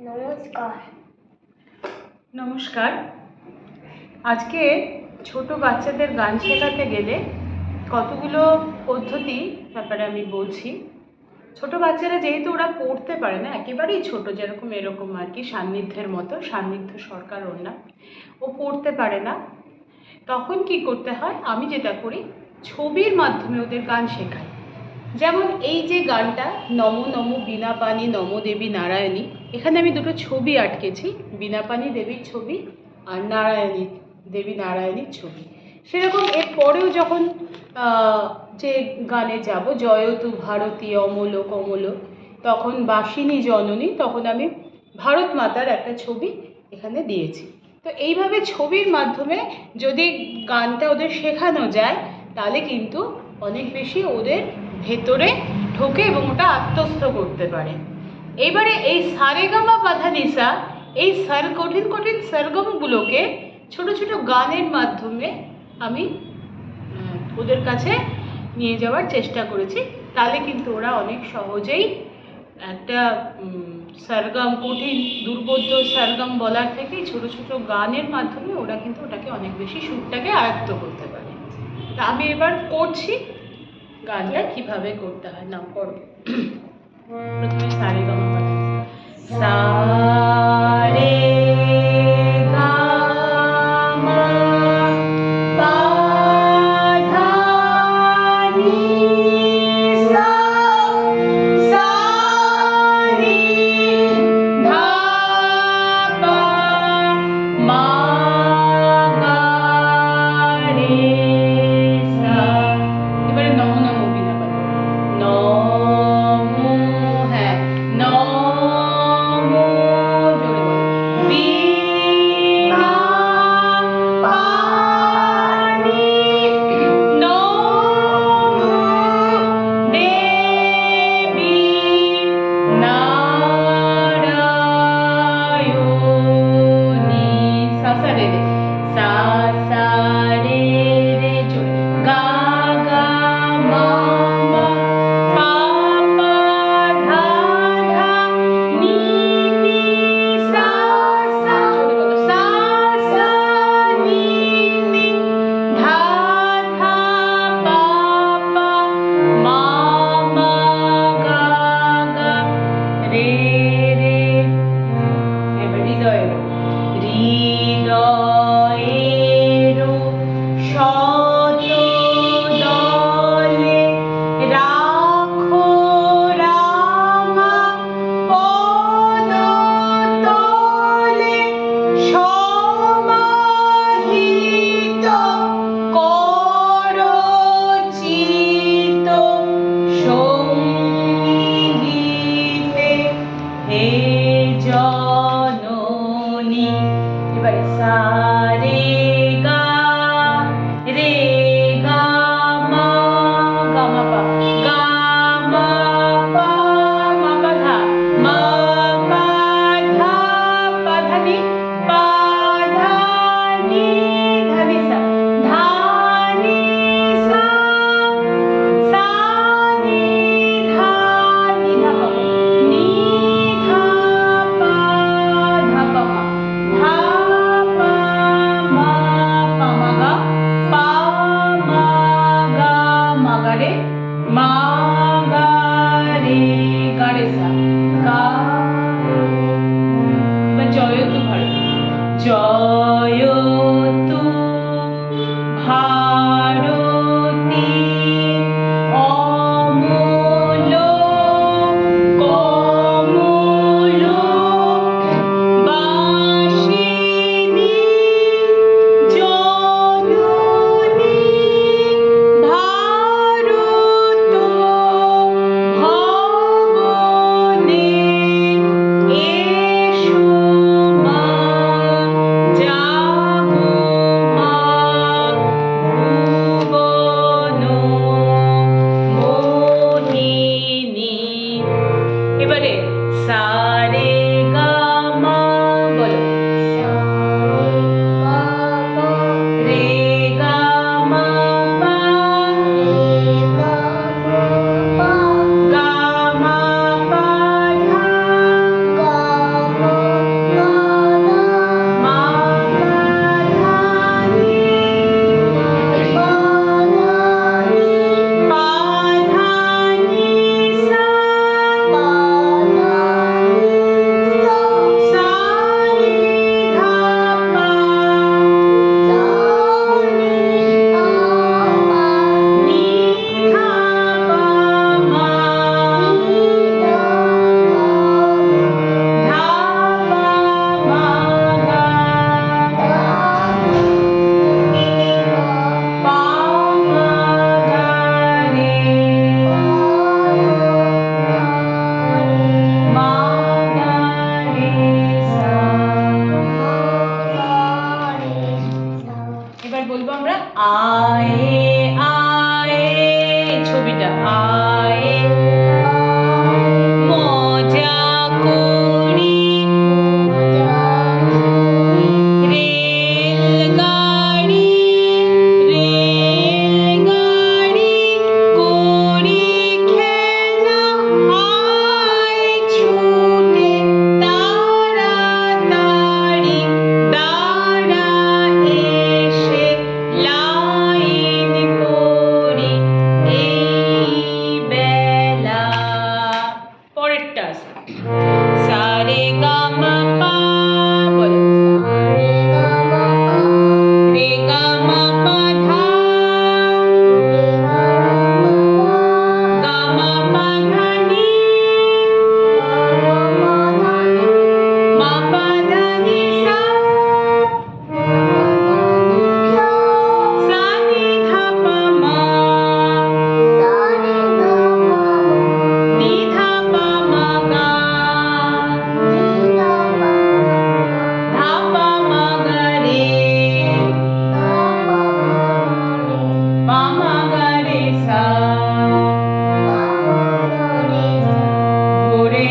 নমস্কার। নমস্কার। আজকে ছোট বাচ্চাদের গান শেখাতে গেলে কতগুলো পদ্ধতি ব্যাপারে আমি বলছি। ছোট বাচ্চারা যেহেতু ওরা পড়তে পারে না, একেবারেই ছোট, যেরকম এরকম আর কি, সান্নিধ্যের মতো, সান্নিধ্য সরকার ওর না, ও পড়তে পারে না, তখন কি করতে হয়, আমি যেটা করি, ছবির মাধ্যমে ওদের গান শেখাই। যেমন এই যে গানটা, নমো নমো বীণা পাণি নমো দেবী নারায়ণী, এখানে আমি দুটো ছবি আটকেছি, বীণা পাণি দেবীর ছবি আর দেবী নারায়ণীর ছবি। সেরকম এর পরেও যখন যে গানে যাব, জয়তু ভারতী অমল কমল, তখন বাসিনী জননী, তখন আমি ভারত মাতার একটা ছবি এখানে দিয়েছি। তো এইভাবে ছবির মাধ্যমে যদি গানটা ওদের শেখানো যায়, তাহলে কিন্তু অনেক বেশি ওদের ভেতরে ঢোকে এবং ওটা আত্মস্থ করতে পারে। এবারে এই সারেগামা পাধানিসা, এই কঠিন কঠিন সরগমগুলোকে ছোট ছোট গানের মাধ্যমে আমি ওদের কাছে নিয়ে যাওয়ার চেষ্টা করেছি। তাহলে কিন্তু ওরা অনেক সহজেই একটা সরগম, কঠিন দুর্বোধ্য সরগম বলার থেকে ছোট ছোট গানের মাধ্যমে ওরা কিন্তু ওটাকে অনেক বেশি সুরটাকে আয়ত্ত করতে পারে। তা আমি এবার করছি গানটা কিভাবে করতে হয়, না করো। প্রথমে সারেগামা পাধানিসা, সা রে গা মা পা ধা নি সা, সা রে ধা পা মা গা রে সা। এবারে নমো নমো বীণা পাণি, নমো, হ্যাঁ নমো, জোরে বলো, বীণা পাণি নমো দেবী নারায়ণী, সা সা রে রে, সা সা রে রে, জোরে, গা গা মা মা পা পা ধা ধা নি নি সা সা, জোরে বলো, সা সা নি নি ধা ধা পা পা মা মা গা গা রে রে। এবার হৃদয়ের, হৃদয়ের শত দলে রাখো রামা পদ তলে, সমাহিত করো চিত্ত সঙ্গীতে হে জননী। এবারে সা রে গা রে গা মা, গা মা পা, গা মা পা মা পা ধা, মা পা ধা পা ধা নি, পা ধা নি ধা নি সা, ধা নি সা, সা নি ধা পা, নি ধা পা ধা পা মা, ধা পা মা পা মা গা, পা মা গা মা গা রে, মা গা রে গা রে সা, গা। এবার জয়তু ভারতী, জয়তু ভারতী অমল কমল বাসিনী জননী ভারত ভবনে এসো মা, জাগো মা ভুবন মোহিনী। এবারে সা রে গা মা, বলো, রে গা মা পা, গা মা পা ধা, सा रे गा मा पा बोलो रे गा मा पा धा गा मा पा धा नी मा पा धा नी सा सा नी धा पा मा नी धा पा मा गा धा पा मा गा रे पा मा गा रे सा गोरे